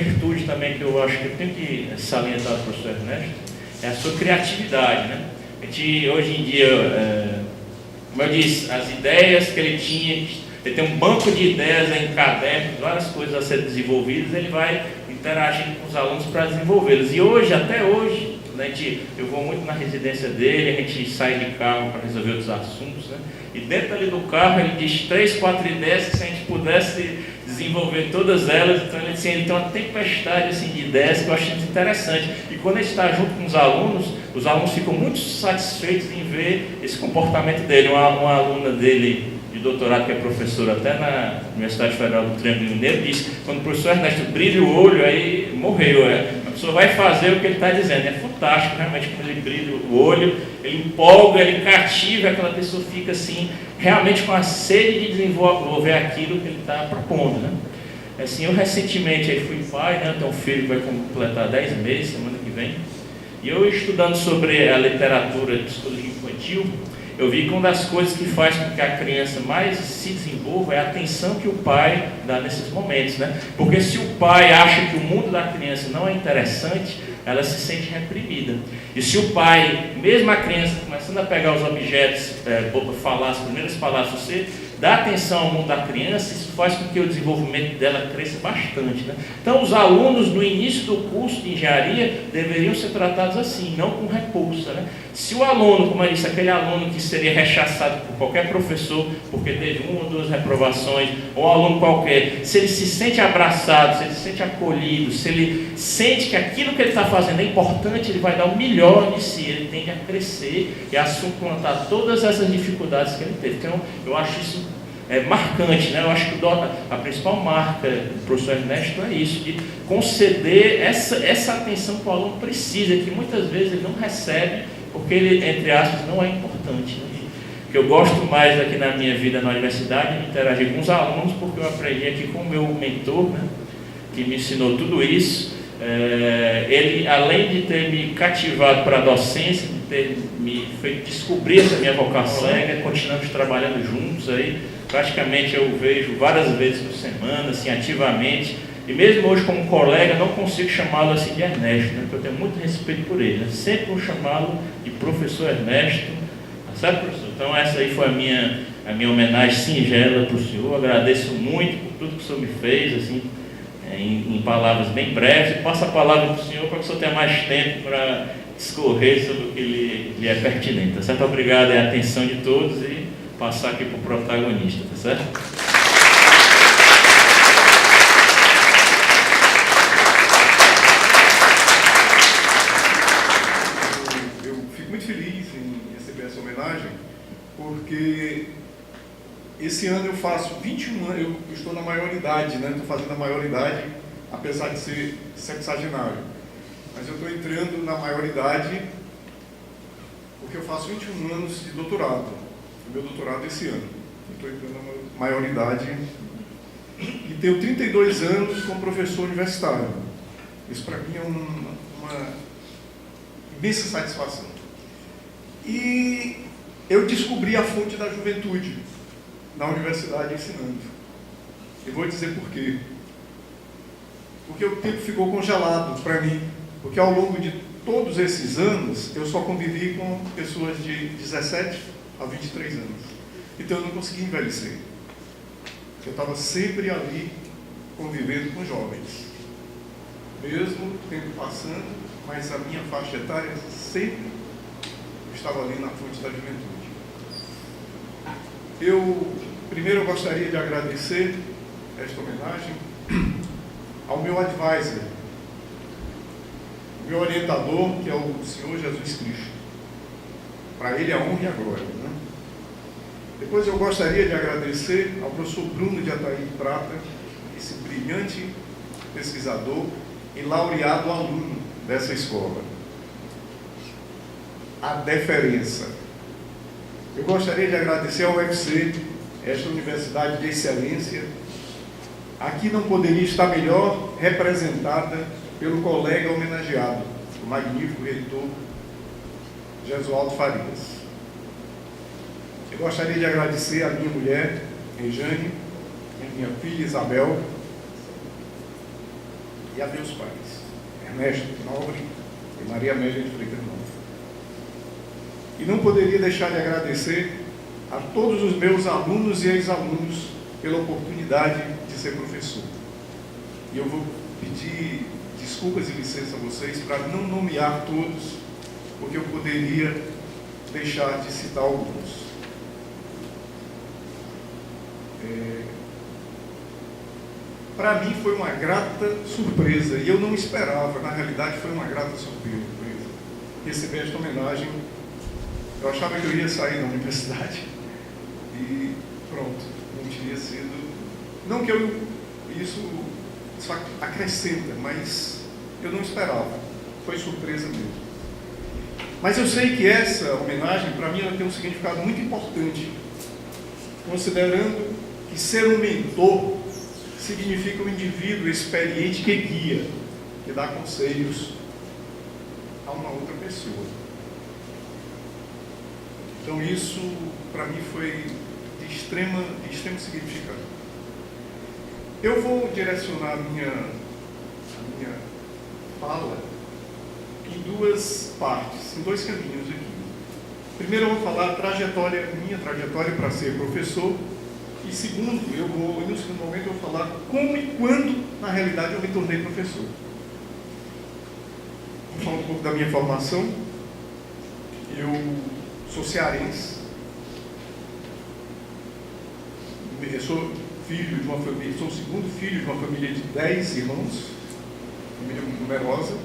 virtude também que eu acho que eu tenho que salientar do professor Ernesto, é a sua criatividade, né? A gente, hoje em dia, como eu disse, as ideias que ele tinha, ele tem um banco de ideias em cadernos, várias coisas a serem desenvolvidas, ele vai interagindo com os alunos para desenvolvê-las. E hoje, até hoje, né, eu vou muito na residência dele, a gente sai de carro para resolver outros assuntos, né? E dentro ali do carro ele diz 3, 4 ideias que se a gente pudesse desenvolver todas elas, então ele tem uma tempestade assim, de ideias que eu acho muito interessante. E quando ele está junto com os alunos ficam muito satisfeitos em ver esse comportamento dele. Uma aluna dele de doutorado, que é professora até na Universidade Federal do Triângulo Mineiro, disse que quando o professor Ernesto brilha o olho, aí morreu. A pessoa vai fazer o que ele está dizendo. É fantástico, realmente, quando ele brilha o olho, ele empolga, ele cativa, aquela pessoa fica assim, realmente com a sede de desenvolver aquilo que ele está propondo, né? Assim, eu recentemente aí fui pai, né? Eu tenho um filho que vai completar 10 meses, semana que vem, e eu estudando sobre a literatura de psicologia infantil, eu vi que uma das coisas que faz com que a criança mais se desenvolva é a atenção que o pai dá nesses momentos, né? Porque se o pai acha que o mundo da criança não é interessante, ela se sente reprimida. E se o pai, mesmo a criança começando a pegar os objetos, falar as primeiras palavras, você dá atenção ao mundo da criança, isso faz com que o desenvolvimento dela cresça bastante, né? Então, os alunos no início do curso de engenharia deveriam ser tratados assim, não com repulsa, né? Se o aluno, como eu disse, aquele aluno que seria rechaçado por qualquer professor, porque teve 1 ou 2 reprovações, ou um aluno qualquer, se ele se sente abraçado, se ele se sente acolhido, se ele sente que aquilo que ele está fazendo é importante, ele vai dar o melhor de si, ele tende a crescer e a suplantar todas essas dificuldades que ele teve. Então, eu acho isso marcante, né? Eu acho que a principal marca do professor Ernesto é isso, de conceder essa atenção que o aluno precisa, que muitas vezes ele não recebe, porque ele, entre aspas, não é importante, né? Que eu gosto mais aqui na minha vida na universidade de interagir com os alunos, porque eu aprendi aqui com o meu mentor, né? Que me ensinou tudo isso. Ele, além de ter me cativado para a docência, de ter me feito descobrir essa minha vocação, continuamos trabalhando juntos aí. Praticamente eu vejo várias vezes por semana, assim, ativamente. E mesmo hoje como colega, não consigo chamá-lo assim de Ernesto, né? Porque eu tenho muito respeito por ele, né? Sempre vou chamá-lo de professor Ernesto, sabe, professor? Então essa aí foi a minha homenagem singela para o senhor. Agradeço muito por tudo que o senhor me fez, assim, em palavras bem breves. E passo a palavra para o senhor para que o senhor tenha mais tempo para discorrer sobre o que lhe é pertinente, tá certo? Obrigado a atenção de todos e passar aqui para o protagonista, tá certo? Eu fico muito feliz em receber essa homenagem, porque esse ano eu faço 21 anos, eu estou na maioridade, né? Estou fazendo a maioridade, apesar de ser sexagenário. Mas eu estou entrando na maioridade porque eu faço 21 anos de doutorado. O meu doutorado esse ano. Estou entrando na maioridade e tenho 32 anos como professor universitário. Isso para mim é uma imensa satisfação. E eu descobri a fonte da juventude na universidade ensinando. E vou dizer por quê. Porque o tempo ficou congelado para mim. Porque ao longo de todos esses anos eu só convivi com pessoas de 17 a 23 anos. Então eu não consegui envelhecer. Eu estava sempre ali convivendo com jovens. Mesmo o tempo passando, mas a minha faixa etária sempre estava ali na fonte da juventude. Primeiro eu gostaria de agradecer esta homenagem ao meu advisor, meu orientador, que é o Senhor Jesus Cristo. Para ele a honra e a glória, né? Depois eu gostaria de agradecer ao professor Bruno de Ataíde Prata, esse brilhante pesquisador e laureado aluno dessa escola. A deferência. Eu gostaria de agradecer ao UFC, esta universidade de excelência. Aqui não poderia estar melhor representada pelo colega homenageado, o magnífico reitor Jesualdo Farias. Eu gostaria de agradecer à minha mulher, Rejane, a minha filha Isabel, e a meus pais, Ernesto Nobre e Maria Amélia de Freitas Nobre. E não poderia deixar de agradecer a todos os meus alunos e ex-alunos pela oportunidade de ser professor. E eu vou pedir desculpas e licença a vocês para não nomear todos, porque eu poderia deixar de citar alguns. Para mim foi uma grata surpresa, e eu não esperava, na realidade foi uma grata surpresa receber esta homenagem. Eu achava que eu ia sair da universidade e pronto, não tinha sido, não que isso acrescenta, mas eu não esperava, foi surpresa mesmo. Mas eu sei que essa homenagem, para mim, ela tem um significado muito importante, considerando que ser um mentor significa um indivíduo experiente que guia, que dá conselhos a uma outra pessoa. Então isso, para mim, foi de extremo significado. Eu vou direcionar a minha fala em duas partes, em dois caminhos aqui. Primeiro eu vou falar minha trajetória para ser professor, e segundo, no segundo momento eu vou falar como e quando, na realidade, eu me tornei professor. Vou falar um pouco da minha formação. Eu sou cearense, eu sou filho de uma família, sou o segundo filho de uma família de 10 irmãos, família numerosa.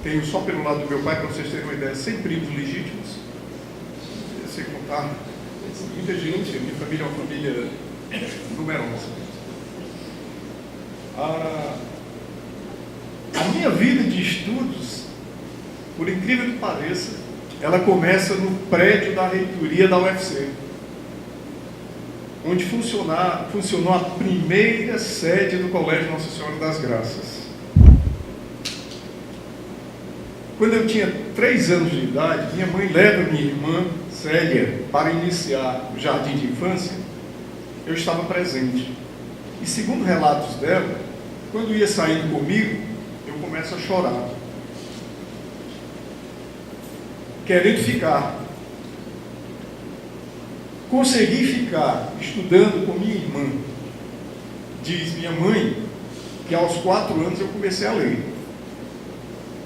Tenho só pelo lado do meu pai, para vocês terem uma ideia, 100 primos legítimos. Eu sei contar muita gente, a minha família é uma família numerosa. A minha vida de estudos, por incrível que pareça, ela começa no prédio da reitoria da UFC, onde funcionou a primeira sede do Colégio Nossa Senhora das Graças. Quando eu tinha 3 anos de idade, minha mãe leva minha irmã, Célia, para iniciar o jardim de infância. Eu estava presente. E segundo relatos dela, quando ia saindo comigo, eu começo a chorar, querendo ficar. Consegui ficar estudando com minha irmã. Diz minha mãe que aos 4 anos eu comecei a ler.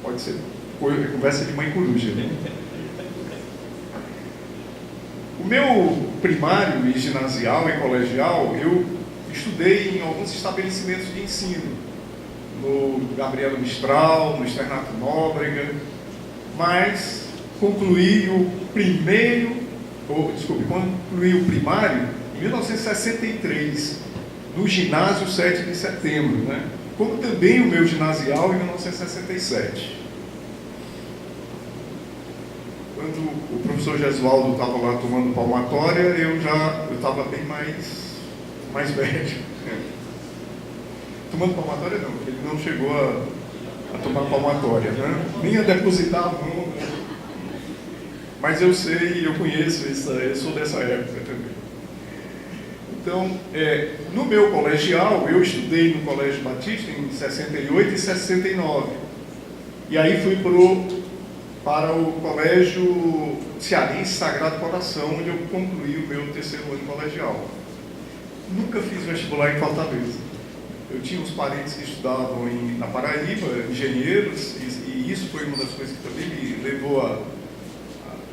Pode ser conversa de mãe coruja, né? O meu primário e ginasial e colegial, eu estudei em alguns estabelecimentos de ensino, no Gabriela Mistral, no Externato Nóbrega, mas concluí o primário em 1963, no ginásio 7 de setembro, né? Como também o meu ginasial em 1967. Quando o professor Gesualdo estava lá tomando palmatória, eu estava bem mais velho. Tomando palmatória não, ele não chegou a tomar palmatória, né? Nem a depositar a mão, né? Mas eu sei, eu conheço, eu sou dessa época também. Então, no meu colegial, eu estudei no Colégio Batista em 68 e 69. E aí fui para o Colégio Cearense Sagrado Coração, onde eu concluí o meu 3º ano colegial. Nunca fiz vestibular em Fortaleza. Eu tinha uns parentes que estudavam na Paraíba, engenheiros, e isso foi uma das coisas que também me levou a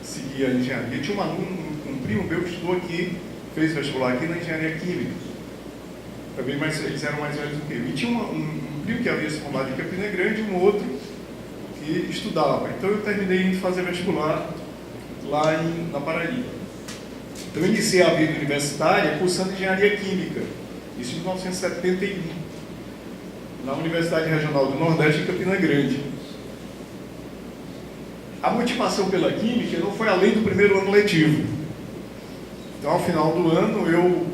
seguir a engenharia. Tinha um primo meu que estudou aqui, fez vestibular aqui na engenharia química. Também, mas eles eram mais velhos do que eu. E tinha um primo que havia se formado em Campina Grande e um outro que estudava. Então eu terminei indo fazer vestibular lá na Paraíba. Então eu iniciei a vida universitária cursando engenharia química, isso em 1971, na Universidade Regional do Nordeste em Campina Grande. A motivação pela química não foi além do primeiro ano letivo. Então, ao final do ano, eu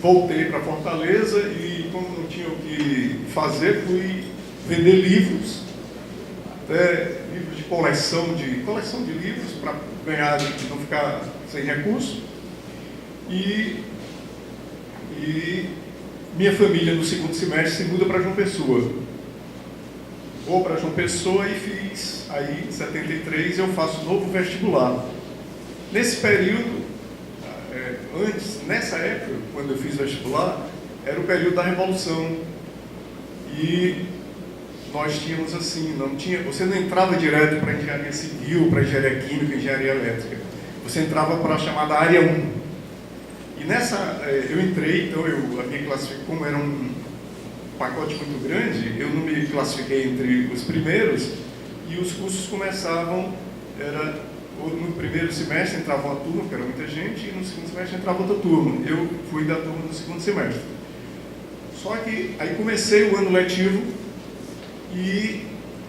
voltei para Fortaleza e, como não tinha o que fazer, fui vender livros, livros de coleção de livros, para ganhar, não ficar sem recurso. E minha família no segundo semestre se muda para João Pessoa. Vou para João Pessoa e fiz, aí em 73 eu faço novo vestibular. Nesse período, nessa época, quando eu fiz vestibular, era o período da Revolução. E nós tínhamos assim, você não entrava direto para engenharia civil, para engenharia química, engenharia elétrica. Você entrava para a chamada área 1. E nessa, eu entrei, então a minha classificação, como era um pacote muito grande, eu não me classifiquei entre os primeiros, e os cursos começavam, no primeiro semestre entrava uma turma, que era muita gente, e no segundo semestre entrava outra turma. Eu fui da turma do segundo semestre. Só que aí comecei o ano letivo, e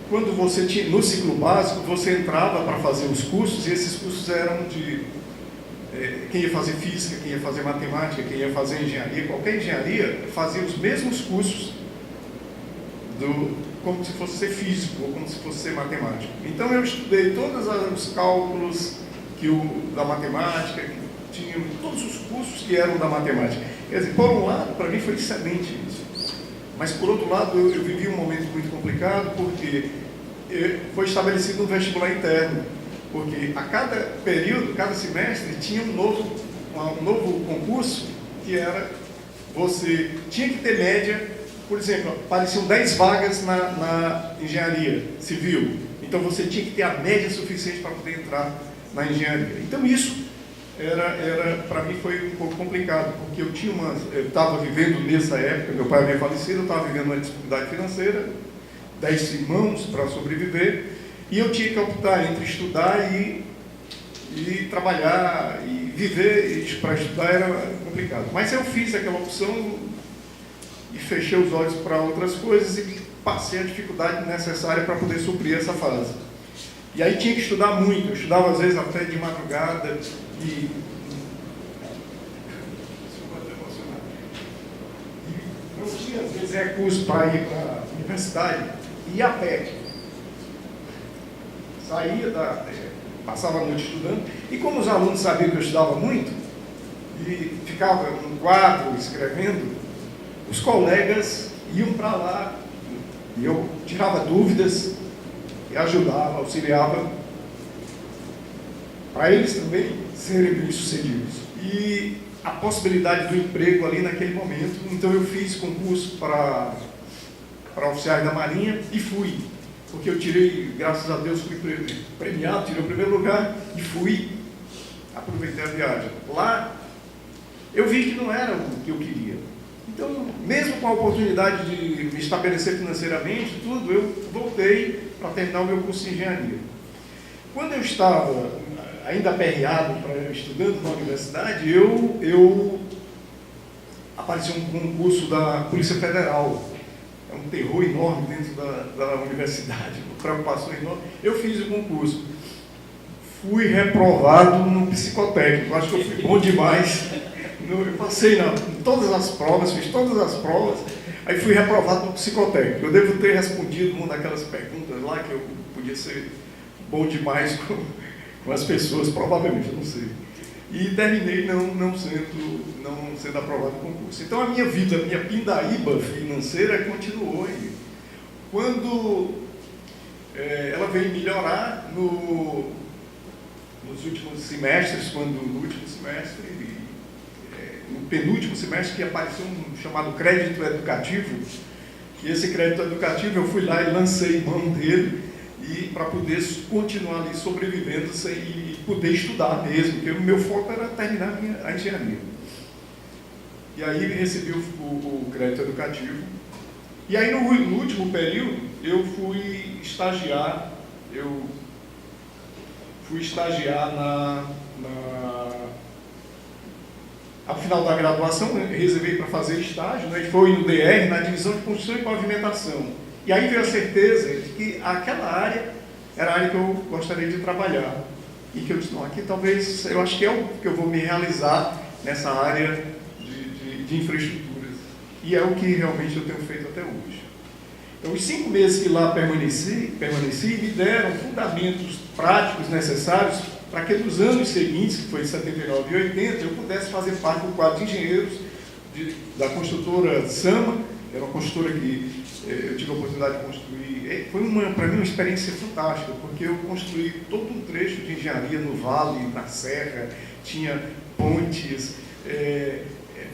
quando você tinha, no ciclo básico, você entrava para fazer os cursos, e esses cursos eram de quem ia fazer física, quem ia fazer matemática, quem ia fazer engenharia, qualquer engenharia fazia os mesmos cursos como se fosse ser físico ou como se fosse ser matemático. Então eu estudei todos os cálculos da matemática, que tinha todos os cursos que eram da matemática. Quer dizer, por um lado, para mim foi excelente isso. Mas por outro lado, eu vivi um momento muito complicado, porque foi estabelecido um vestibular interno. Porque a cada período, cada semestre, tinha um novo concurso, que era, você tinha que ter média. Por exemplo, apareciam 10 vagas na engenharia civil. Então você tinha que ter a média suficiente para poder entrar na engenharia. Então isso para mim foi um pouco complicado, porque eu estava vivendo nessa época, meu pai havia falecido, eu estava vivendo uma dificuldade financeira, 10 irmãos para sobreviver, e eu tinha que optar entre estudar e trabalhar, e viver para estudar era complicado. Mas eu fiz aquela opção e fechei os olhos para outras coisas e passei a dificuldade necessária para poder suprir essa fase. E aí tinha que estudar muito, eu estudava às vezes até de madrugada e não tinha às vezes recurso para ir para a universidade e ia a pé. Saía passava a noite estudando, e como os alunos sabiam que eu estudava muito, e ficava no quadro escrevendo, os colegas iam para lá, e eu tirava dúvidas, e ajudava, auxiliava, para eles também serem bem-sucedidos. E a possibilidade do emprego ali naquele momento, então eu fiz concurso para oficiais da Marinha e fui. Porque eu tirei, graças a Deus, fui premiado, tirei o primeiro lugar e fui, aproveitei a viagem. Lá, eu vi que não era o que eu queria. Então, mesmo com a oportunidade de me estabelecer financeiramente, tudo, eu voltei para terminar o meu curso de engenharia. Quando eu estava ainda aperreado, estudando na universidade, apareceu um concurso da Polícia Federal. É um terror enorme dentro da universidade, uma preocupação enorme. Eu fiz o concurso. Fui reprovado no psicotécnico. Acho que eu fui bom demais. Eu passei em todas as provas, fiz todas as provas, aí fui reprovado no psicotécnico. Eu devo ter respondido uma daquelas perguntas lá, que eu podia ser bom demais com as pessoas, provavelmente, eu não sei. E terminei não sendo aprovado no concurso. Então a minha vida, a minha pindaíba financeira continuou aí. Quando ela veio melhorar nos últimos semestres, no último semestre, no penúltimo semestre, que apareceu um chamado crédito educativo, e esse crédito educativo eu fui lá e lancei mão dele, e para poder continuar ali sobrevivendo e poder estudar mesmo, porque o meu foco era terminar a engenharia. E aí recebi o crédito educativo. E aí no último período eu fui estagiar ao final da graduação, reservei para fazer estágio, né, e foi no DR, na divisão de construção e pavimentação. E aí veio a certeza de que aquela área era a área que eu gostaria de trabalhar. E que eu disse, não, aqui talvez, eu acho que é o que eu vou me realizar nessa área de infraestruturas. E é o que realmente eu tenho feito até hoje. Então, os 5 meses que lá permaneci me deram fundamentos práticos necessários para que nos anos seguintes, que foi em 79 e 80, eu pudesse fazer parte do quadro de engenheiros da construtora Sama, era uma construtora que eu tive a oportunidade de construir. Foi, para mim, uma experiência fantástica, porque eu construí todo um trecho de engenharia no vale, na serra, tinha pontes,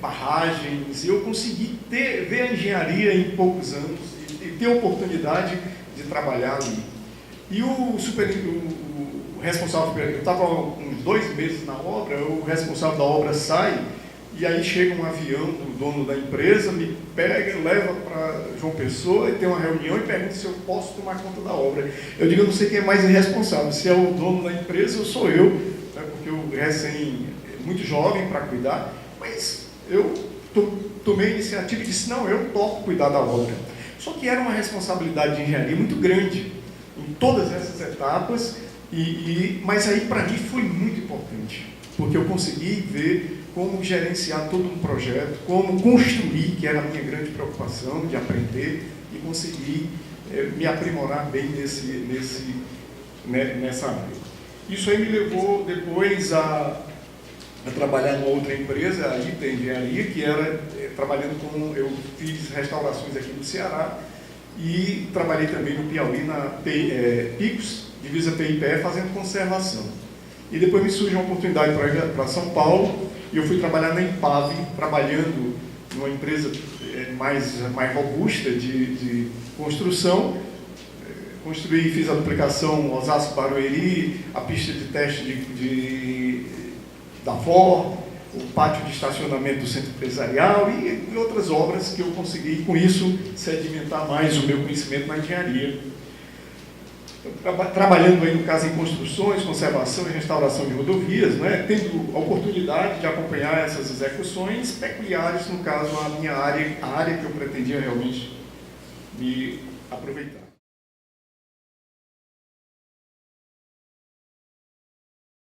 barragens, e eu consegui ver a engenharia em poucos anos e ter a oportunidade de trabalhar ali. E o responsável, eu estava uns 2 meses na obra, o responsável da obra sai, e aí chega um avião do dono da empresa, me pega, leva para João Pessoa, e tem uma reunião e pergunta se eu posso tomar conta da obra. Eu digo, eu não sei quem é mais irresponsável, se é o dono da empresa ou sou eu, né, porque eu muito jovem para cuidar, mas eu tomei a iniciativa e disse, não, eu topo cuidar da obra. Só que era uma responsabilidade de engenharia muito grande, em todas essas etapas, mas aí para mim foi muito importante, porque eu consegui ver como gerenciar todo um projeto, como construir, que era a minha grande preocupação, de aprender e conseguir me aprimorar bem nessa área. Isso aí me levou depois a trabalhar numa outra empresa, a ITA Engenharia, que era trabalhando com... Eu fiz restaurações aqui no Ceará e trabalhei também no Piauí, na Picos, divisa PIPE, fazendo conservação. E depois me surgiu uma oportunidade para São Paulo, e eu fui trabalhar na Impave, trabalhando numa empresa mais robusta de construção. Construí e fiz a duplicação Osasco-Barueri, a pista de teste da Ford, o pátio de estacionamento do centro empresarial e outras obras que eu consegui, com isso, sedimentar mais o meu conhecimento na engenharia. Trabalhando aí, no caso, em construções, conservação e restauração de rodovias, né, tendo a oportunidade de acompanhar essas execuções peculiares, no caso, a área que eu pretendia realmente me aproveitar.